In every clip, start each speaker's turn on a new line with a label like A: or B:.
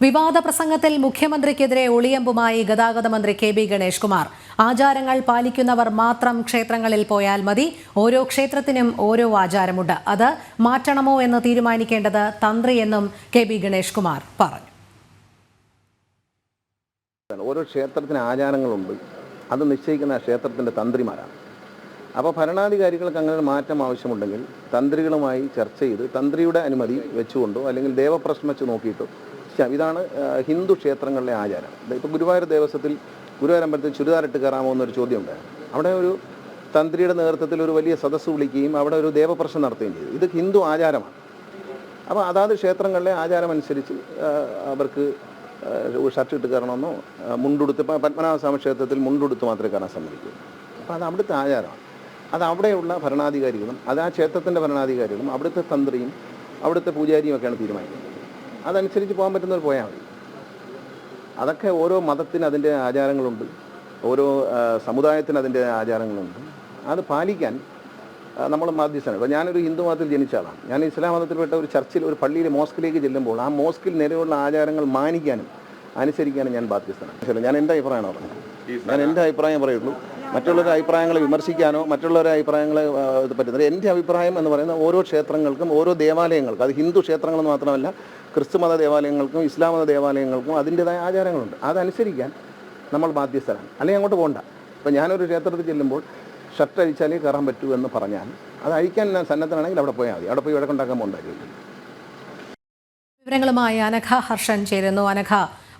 A: വിവാദ പ്രസംഗത്തിൽ മുഖ്യമന്ത്രിക്കെതിരെ ഒളിയമ്പുമായി ഗതാഗത മന്ത്രി കെ.ബി. ഗണേഷ് കുമാർ. ആചാരങ്ങൾ പാലിക്കുന്നവർ മാത്രം ക്ഷേത്രങ്ങളിൽ പോയാൽ മതി. ഓരോ ക്ഷേത്രത്തിനും ഓരോ ആചാരമുണ്ട്. അത് മാറ്റണമോ എന്ന് തീരുമാനിക്കേണ്ടത് തന്ത്രിയെന്നും കെ.ബി. ഗണേഷ് കുമാർ പറഞ്ഞു.
B: ഓരോ ക്ഷേത്രത്തിന് ആചാരങ്ങളുണ്ട്. അത് നിശ്ചയിക്കുന്ന ക്ഷേത്രത്തിൻ്റെ തന്ത്രിമാരാണ്. അപ്പോൾ ഭരണാധികാരികൾക്ക് അങ്ങനെ മാറ്റം ആവശ്യമുണ്ടെങ്കിൽ തന്ത്രികളുമായി ചർച്ച ചെയ്ത് തന്ത്രിയുടെ അനുമതി വെച്ചുകൊണ്ടോ അല്ലെങ്കിൽ ദേവപ്രശ്നം വെച്ച് നോക്കിയിട്ടോ ഇതാണ് ഹിന്ദു ക്ഷേത്രങ്ങളിലെ ആചാരം. ഇപ്പോൾ ഗുരുവായൂർ ദേവസ്വത്തിൽ ഗുരുവായൂർ അമ്പലത്തിൽ ചുരിദാറിട്ട് കയറാമോ എന്നൊരു ചോദ്യം ഉണ്ടായിരുന്നു. അവിടെ ഒരു തന്ത്രിയുടെ നേതൃത്വത്തിൽ ഒരു വലിയ സദസ്സ് വിളിക്കുകയും അവിടെ ഒരു ദേവപ്രശ്നം നടത്തുകയും ചെയ്തു. ഇത് ഹിന്ദു ആചാരമാണ്. അപ്പോൾ അതാത് ക്ഷേത്രങ്ങളിലെ ആചാരമനുസരിച്ച് അവർക്ക് ഷർട്ട് ഇട്ട് കയറണമെന്നോ മുണ്ടുടുത്ത്, ഇപ്പോൾ പത്മനാഭസ്വാമി ക്ഷേത്രത്തിൽ മുണ്ടുടുത്ത് മാത്രമേ കയറാൻ സമ്മതിക്കൂ. അപ്പോൾ അത് അവിടുത്തെ ആചാരമാണ്. അത് അവിടെയുള്ള ഭരണാധികാരികളും അത് ആ ക്ഷേത്രത്തിൻ്റെ ഭരണാധികാരികളും അവിടുത്തെ തന്ത്രിയും അവിടുത്തെ പൂജാരിയും ഒക്കെയാണ് തീരുമാനിക്കുന്നത്. അതനുസരിച്ച് പോകാൻ പറ്റുന്നവർ പോയാൽ മതി. അതൊക്കെ ഓരോ മതത്തിന് അതിൻ്റെ ആചാരങ്ങളുണ്ട്, ഓരോ സമുദായത്തിന് അതിൻ്റെ ആചാരങ്ങളുണ്ട്. അത് പാലിക്കാൻ നമ്മൾ ബാധ്യസ്ഥരാണ്. ഇപ്പോൾ ഞാനൊരു ഹിന്ദു മതത്തിൽ ജനിച്ച ആളാണ്. ഞാൻ ഇസ്ലാം മതത്തിൽപ്പെട്ട ഒരു ചർച്ചിൽ ഒരു പള്ളിയിൽ മോസ്കിലേക്ക് ചെല്ലുമ്പോൾ ആ മോസ്കിൽ നിലവിലുള്ള ആചാരങ്ങൾ മാനിക്കാനും അനുസരിക്കാനും ഞാൻ ബാധ്യസ്ഥനാണ്. ഞാൻ എൻ്റെ അഭിപ്രായമാണ് പറഞ്ഞത്. ഞാൻ എൻ്റെ അഭിപ്രായം പറയുള്ളൂ. മറ്റുള്ളവരുടെ അഭിപ്രായങ്ങളെ വിമർശിക്കാനോ മറ്റുള്ളവരുടെ അഭിപ്രായങ്ങളെ ഇത് പറ്റുന്നത്. എൻ്റെ അഭിപ്രായം എന്ന് പറയുന്നത് ഓരോ ക്ഷേത്രങ്ങൾക്കും ഓരോ ദേവാലയങ്ങൾക്കും, അത് ഹിന്ദു ക്ഷേത്രങ്ങളെന്ന് മാത്രമല്ല ക്രിസ്തുമത ദേവാലയങ്ങൾക്കും ഇസ്ലാം മത ദേവാലയങ്ങൾക്കും അതിൻ്റെതായ ആചാരങ്ങളുണ്ട്. അതനുസരിക്കാൻ നമ്മൾ ബാധ്യസ്ഥരാണ്. അല്ലെങ്കിൽ അങ്ങോട്ട് പോകണ്ട. ഇപ്പോൾ ഞാനൊരു ക്ഷേത്രത്തിൽ ചെല്ലുമ്പോൾ ഷർട്ട് അഴിച്ചാലേ കയറാൻ പറ്റൂ എന്ന് പറഞ്ഞാൽ അത് അഴിക്കാൻ ഞാൻ സന്നദ്ധനാണെങ്കിൽ അവിടെ പോയാൽ മതി. അവിടെ പോയി വഴക്കുണ്ടാക്കാൻ പോകണ്ടായിരിക്കും.
A: വിവരങ്ങളുമായി അനഘ ഹർഷൻ ചേരുന്നു. അനഘ,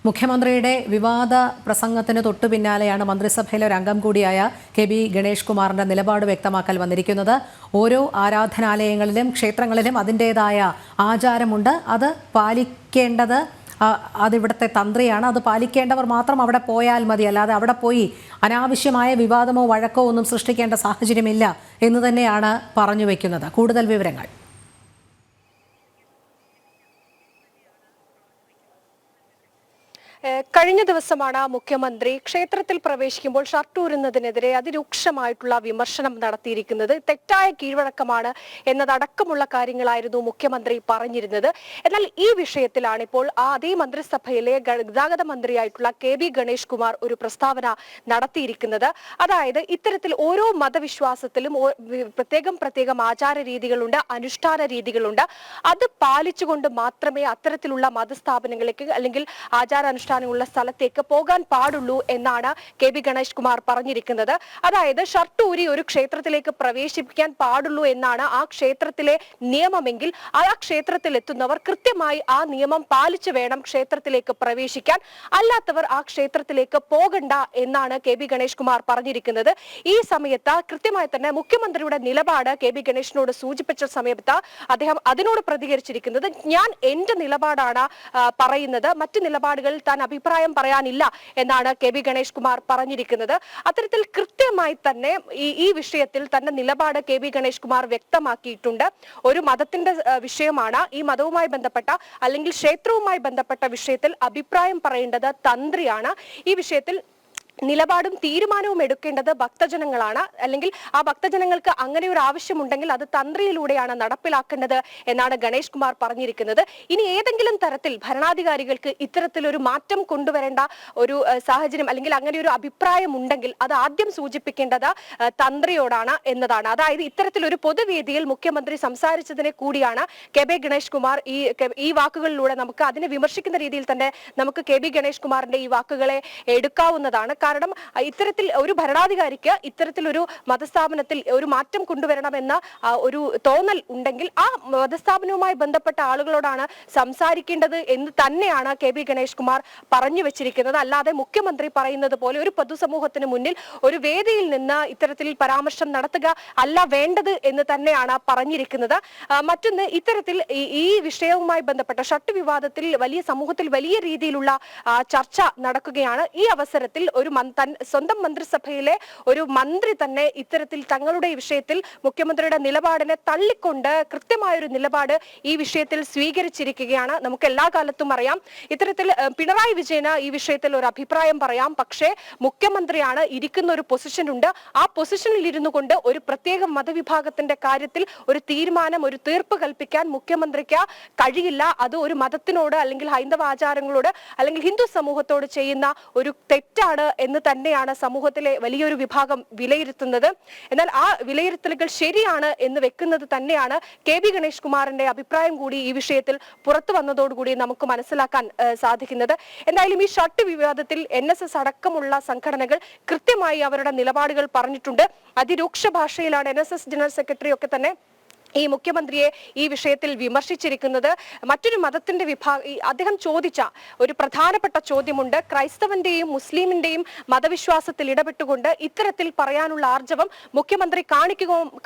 A: മുഖ്യമന്ത്രിയുടെ വിവാദ പ്രസംഗത്തിന് തൊട്ടു പിന്നാലെയാണ് മന്ത്രിസഭയിലെ ഒരു അംഗം കൂടിയായ കെ.ബി. ഗണേഷ് കുമാറിന്റെ നിലപാട് വ്യക്തമാക്കൽ വന്നിരിക്കുന്നത്. ഓരോ ആരാധനാലയങ്ങളിലും ക്ഷേത്രങ്ങളിലും അതിൻ്റെതായ ആചാരമുണ്ട്. അത് പാലിക്കേണ്ടത് അതിവിടുത്തെ തന്ത്രിയാണ്. അത് പാലിക്കേണ്ടവർ മാത്രം അവിടെ പോയാൽ മതി. അല്ലാതെ അവിടെ പോയി അനാവശ്യമായ വിവാദമോ വഴക്കോ ഒന്നും സൃഷ്ടിക്കേണ്ട സാഹചര്യമില്ല എന്ന് തന്നെയാണ് പറഞ്ഞു വയ്ക്കുന്നത്. കൂടുതൽ വിവരങ്ങൾ.
C: കഴിഞ്ഞ ദിവസമാണ് മുഖ്യമന്ത്രി ക്ഷേത്രത്തിൽ പ്രവേശിക്കുമ്പോൾ ഷർട്ട് ഊരുന്നതിനെതിരെ അതിരൂക്ഷമായിട്ടുള്ള വിമർശനം നടത്തിയിരിക്കുന്നത്. തെറ്റായ കീഴ്വഴക്കമാണ് എന്നതടക്കമുള്ള കാര്യങ്ങളായിരുന്നു മുഖ്യമന്ത്രി പറഞ്ഞിരുന്നത്. എന്നാൽ ഈ വിഷയത്തിലാണ് ഇപ്പോൾ അതേ മന്ത്രിസഭയിലെ ഗതാഗത മന്ത്രിയായിട്ടുള്ള കെ.ബി. ഗണേഷ് കുമാർ ഒരു പ്രസ്താവന നടത്തിയിരിക്കുന്നത്. അതായത് ഇത്തരത്തിൽ ഓരോ മതവിശ്വാസത്തിലും പ്രത്യേകം ആചാര രീതികളുണ്ട്, അനുഷ്ഠാന രീതികളുണ്ട്. അത് പാലിച്ചുകൊണ്ട് മാത്രമേ അത്തരത്തിലുള്ള മതസ്ഥാപനങ്ങളിലേക്ക് അല്ലെങ്കിൽ ആചാരാനുഷ്ഠാനമുള്ള സ്ഥലത്തേക്ക് പോകാൻ പാടുള്ളൂ എന്നാണ് കെ.ബി. ഗണേഷ് കുമാർ പറഞ്ഞിരിക്കുന്നത്. അതായത് ഷർട്ട് ഊരി ഒരു ക്ഷേത്രത്തിലേക്ക് പ്രവേശിപ്പിക്കാൻ പാടുള്ളൂ എന്നാണ് ആ ക്ഷേത്രത്തിലെ നിയമമെങ്കിൽ ആ ക്ഷേത്രത്തിൽ എത്തുന്നവർ കൃത്യമായി ആ നിയമം പാലിച്ചു വേണം ക്ഷേത്രത്തിലേക്ക് പ്രവേശിക്കാൻ. അല്ലാത്തവർ ആ ക്ഷേത്രത്തിലേക്ക് പോകണ്ട എന്നാണ് കെ.ബി. ഗണേഷ് കുമാർ പറഞ്ഞിരിക്കുന്നത്. ഈ സമയത്ത് കൃത്യമായി തന്നെ മുഖ്യമന്ത്രിയുടെ നിലപാട് കെ.ബി. ഗണേഷിനോട് സൂചിപ്പിച്ച സമയത്ത് അദ്ദേഹം അതിനോട് പ്രതികരിച്ചിരിക്കുന്നത്, ഞാൻ എന്റെ നിലപാടാണ് പറയുന്നത്, മറ്റു നിലപാടുകൾ താൻ അഭിപ്രായം പറയാനില്ല എന്നാണ് കെ.ബി. ഗണേഷ് കുമാർ പറഞ്ഞിരിക്കുന്നത്. അത്തരത്തിൽ കൃത്യമായി തന്നെ ഈ വിഷയത്തിൽ തന്റെ നിലപാട് കെ.ബി. ഗണേഷ് കുമാർ വ്യക്തമാക്കിയിട്ടുണ്ട്. ഒരു മതത്തിന്റെ വിഷയമാണ്. ഈ മതവുമായി ബന്ധപ്പെട്ട അല്ലെങ്കിൽ ക്ഷേത്രവുമായി ബന്ധപ്പെട്ട വിഷയത്തിൽ അഭിപ്രായം പറയേണ്ടത് തന്ത്രിയാണ്. ഈ വിഷയത്തിൽ നിലപാടും തീരുമാനവും എടുക്കേണ്ടത് ഭക്തജനങ്ങളാണ്. അല്ലെങ്കിൽ ആ ഭക്തജനങ്ങൾക്ക് അങ്ങനെ ഒരു ആവശ്യമുണ്ടെങ്കിൽ അത് തന്ത്രിയിലൂടെയാണ് നടപ്പിലാക്കേണ്ടത് എന്നാണ് ഗണേഷ് കുമാർ പറഞ്ഞിരിക്കുന്നത്. ഇനി ഏതെങ്കിലും തരത്തിൽ ഭരണാധികാരികൾക്ക് ഇത്തരത്തിലൊരു മാറ്റം കൊണ്ടുവരേണ്ട ഒരു സാഹചര്യം അല്ലെങ്കിൽ അങ്ങനെ ഒരു അഭിപ്രായം ഉണ്ടെങ്കിൽ അത് ആദ്യം സൂചിപ്പിക്കേണ്ടത് തന്ത്രിയോടാണ് എന്നതാണ്. അതായത് ഇത്തരത്തിലൊരു പൊതുവേദിയിൽ മുഖ്യമന്ത്രി സംസാരിച്ചതിനെ കൂടിയാണ് കെ.ബി. ഗണേഷ് കുമാർ ഈ വാക്കുകളിലൂടെ നമുക്ക് അതിനെ വിമർശിക്കുന്ന രീതിയിൽ തന്നെ നമുക്ക് കെ.ബി. ഗണേഷ് കുമാറിന്റെ ഈ വാക്കുകളെ എടുക്കാവുന്നതാണ്. കാരണം ഇത്തരത്തിൽ ഒരു ഭരണാധികാരിക്ക് ഇത്തരത്തിലൊരു മതസ്ഥാപനത്തിൽ ഒരു മാറ്റം കൊണ്ടുവരണമെന്ന ഒരു തോന്നൽ ഉണ്ടെങ്കിൽ ആ മതസ്ഥാപനവുമായി ബന്ധപ്പെട്ട ആളുകളോടാണ് സംസാരിക്കേണ്ടത് എന്ന് തന്നെയാണ് കെ.ബി. ഗണേഷ് കുമാർ പറഞ്ഞു വെച്ചിരിക്കുന്നത്. അല്ലാതെ മുഖ്യമന്ത്രി പറയുന്നത് പോലെ ഒരു പൊതുസമൂഹത്തിന് മുന്നിൽ ഒരു വേദിയിൽ നിന്ന് ഇത്തരത്തിൽ പരാമർശം നടത്തുക അല്ല വേണ്ടത് എന്ന് തന്നെയാണ് പറഞ്ഞിരിക്കുന്നത്. മറ്റൊന്ന്, ഇത്തരത്തിൽ ഈ വിഷയവുമായി ബന്ധപ്പെട്ട ഷർട്ട് വിവാദത്തിൽ സമൂഹത്തിൽ വലിയ രീതിയിലുള്ള ചർച്ച നടക്കുകയാണ്. ഈ അവസരത്തിൽ ഒരു സ്വന്തം മന്ത്രിസഭയിലെ ഒരു മന്ത്രി തന്നെ ഇത്തരത്തിൽ തങ്ങളുടെ വിഷയത്തിൽ മുഖ്യമന്ത്രിയുടെ നിലപാടിനെ തള്ളിക്കൊണ്ട് കൃത്യമായൊരു നിലപാട് ഈ വിഷയത്തിൽ സ്വീകരിച്ചിരിക്കുകയാണ്. നമുക്ക് എല്ലാ കാലത്തും അറിയാം, ഇത്തരത്തിൽ പിണറായി വിജയന് ഈ വിഷയത്തിൽ ഒരു അഭിപ്രായം പറയാം. പക്ഷേ മുഖ്യമന്ത്രിയാണ് ഇരിക്കുന്ന ഒരു പൊസിഷൻ ഉണ്ട്. ആ പൊസിഷനിൽ ഇരുന്നു കൊണ്ട് ഒരു പ്രത്യേക മതവിഭാഗത്തിന്റെ കാര്യത്തിൽ ഒരു തീരുമാനം, ഒരു തീർപ്പ് കൽപ്പിക്കാൻ മുഖ്യമന്ത്രിക്ക് കഴിയില്ല. അത് ഒരു മതത്തിനോട് അല്ലെങ്കിൽ ഹൈന്ദവ ആചാരങ്ങളോട് അല്ലെങ്കിൽ ഹിന്ദു സമൂഹത്തോട് ചെയ്യുന്ന ഒരു തെറ്റാണ് എന്ന് തന്നെയാണ് സമൂഹത്തിലെ വലിയൊരു വിഭാഗം വിലയിരുത്തുന്നത്. എന്നാൽ ആ വിലയിരുത്തലുകൾ ശരിയാണ് എന്ന് വെക്കുന്നത് തന്നെയാണ് KB ഗണേഷ് കുമാറിന്റെ അഭിപ്രായം കൂടി ഈ വിഷയത്തിൽ പുറത്തു വന്നതോടുകൂടി നമുക്ക് മനസ്സിലാക്കാൻ സാധിക്കുന്നത്. എന്തായാലും ഈ ഷർട്ട് വിവാദത്തിൽ NSS അടക്കമുള്ള സംഘടനകൾ കൃത്യമായി അവരുടെ നിലപാടുകൾ പറഞ്ഞിട്ടുണ്ട്. അതിരൂക്ഷ ഭാഷയിലാണ് NSS ജനറൽ സെക്രട്ടറി ഒക്കെ തന്നെ ഈ മുഖ്യമന്ത്രിയെ ഈ വിഷയത്തിൽ വിമർശിച്ചിരിക്കുന്നത്. മറ്റൊരു മതത്തിന്റെ അദ്ദേഹം ചോദിച്ച ഒരു പ്രധാനപ്പെട്ട ചോദ്യമുണ്ട്. ക്രൈസ്തവന്റെയും മുസ്ലിമിന്റെയും മതവിശ്വാസത്തിൽ ഇടപെട്ടുകൊണ്ട് ഇത്തരത്തിൽ പറയാനുള്ള ആർജവം മുഖ്യമന്ത്രി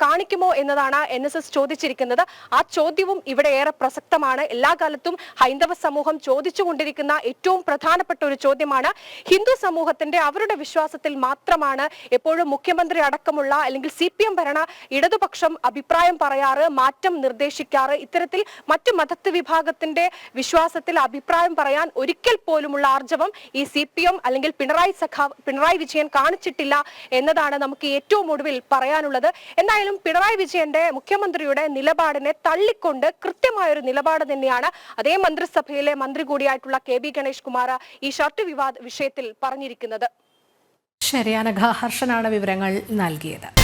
C: കാണിക്കുമോ എന്നതാണ് NSS ചോദിച്ചിരിക്കുന്നത്. ആ ചോദ്യവും ഇവിടെ ഏറെ പ്രസക്തമാണ്. എല്ലാ കാലത്തും ഹൈന്ദവ സമൂഹം ചോദിച്ചുകൊണ്ടിരിക്കുന്ന ഏറ്റവും പ്രധാനപ്പെട്ട ഒരു ചോദ്യമാണ്. ഹിന്ദു സമൂഹത്തിന്റെ അവരുടെ വിശ്വാസത്തിൽ മാത്രമാണ് എപ്പോഴും മുഖ്യമന്ത്രി അടക്കമുള്ള അല്ലെങ്കിൽ CPM ഭരണ ഇടതുപക്ഷം അഭിപ്രായം പറയാറ്, മാറ്റം നിർദ്ദേശിക്കാറ്. ഇത്തരത്തിൽ മറ്റു മതത്വ വിഭാഗത്തിന്റെ വിശ്വാസത്തിൽ അഭിപ്രായം പറയാൻ ഒരിക്കൽ പോലുമുള്ള ആർജവം ഈ CPM അല്ലെങ്കിൽ പിണറായി വിജയൻ കാണിച്ചിട്ടില്ല എന്നതാണ് നമുക്ക് ഏറ്റവും ഒടുവിൽ പറയാനുള്ളത്. എന്തായാലും പിണറായി വിജയന്റെ മുഖ്യമന്ത്രിയുടെ നിലപാടിനെ തള്ളിക്കൊണ്ട് കൃത്യമായൊരു നിലപാട് തന്നെയാണ് അതേ മന്ത്രിസഭയിലെ മന്ത്രി കൂടിയായിട്ടുള്ള KB ഗണേഷ് കുമാർ ഈ ഷർട്ട് വിഷയത്തിൽ പറഞ്ഞിരിക്കുന്നത്.
A: ശരി, അനഘ ഹർഷനാണ് വിവരങ്ങൾ നൽകിയത്.